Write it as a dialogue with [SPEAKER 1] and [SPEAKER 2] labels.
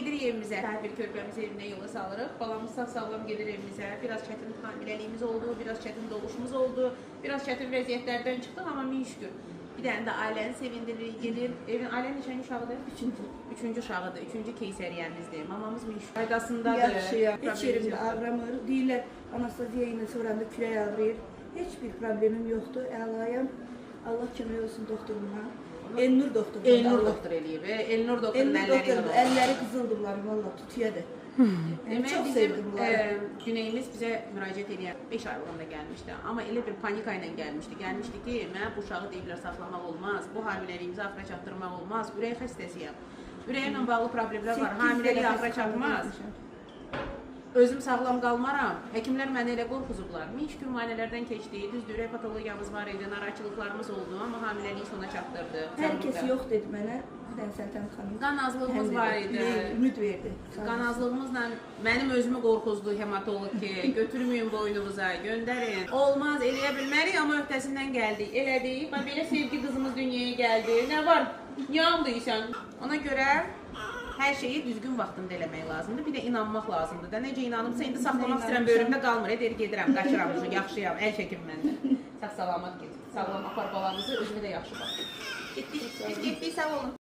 [SPEAKER 1] gedirik evimizə. Hər bir körpəmizi evinə yola salırıq. Balamız sağ-sağlam gedir evimizə. Biraz çətin hamiləliyimiz oldu, biraz çətin doğuşumuz oldu, biraz çətin vəziyyətlərdən çıxdıq, amma min şükür. Bir dənə də ailəni sevindiririk, gedir. Evin ailənin neçənci uşağıdır? Üçüncü uşağıdır, üçüncü keysəriyyəmizdir. Mamamız min şükür. Faydasındadır.
[SPEAKER 2] Yaxşıyam. Heç yerimdə ağrımır. Deyirlər, anesteziya ilə sonranda kürək ağrıyır. Heç bir problemim yoxdur, əlayam. Allah kömək olsun doktoruma. Elnur doktor.
[SPEAKER 1] Elnur doktor eləyib. Elnur doktorun əlləri ilə oldu.
[SPEAKER 2] Əlləri qızıldı bunların, valla tutuyadır.
[SPEAKER 1] Demək bizim Güneyimiz bizə müraciət edən 5 aylığında gəlmişdi. Amma elə bir panika ilə gəlmişdi. Gəlmişdi ki, mən bu uşağı deyiblər saxlamaq olmaz, bu hamiləliyimizi axıra çatdırmaq olmaz, ürək xəstəsiyəm. Ürəklə bağlı problemlər var, hamiləliyi axıra çatmaz. Özüm sağlam qalmaram. Həkimlər məni elə qorxuzublar. Min şükür müayinələrdən keçdi, düzdür, ürək patologiyamız var idi, narahatçılıqlarımız oldu, amma hamiləliyi sona çatdırdı.
[SPEAKER 2] Hər kəs yox dedi mənə. Səltən xanım.
[SPEAKER 1] Qan azlığımız var idi.
[SPEAKER 2] Ümid verdi.
[SPEAKER 1] Qan azlığımızla mənim özümü qorxuzdu hematoloq ki, götürməyin boynunuza, göndərin. Olmaz, eləyə bilmərik, amma öhdəsindən gəldik. Elədik, belə sevgi qızımız dünyaya gəldi. Nə var? Niyə ağlayırsan? Ona görə hər şeyi düzgün vaxtında eləmək lazımdır. Bir də inanmaq lazımdır da. Necə inanımsa, indi saxlamaq istəyirəm, böyrümdə qalmır. Deyir, gedirəm, qaçıram, yaxşıyam, əl çəkim məndə. Sağ-salamat gedir. Sağlam apar balamızı, özümə də yaxşı baxır. Getdik, sağ olun.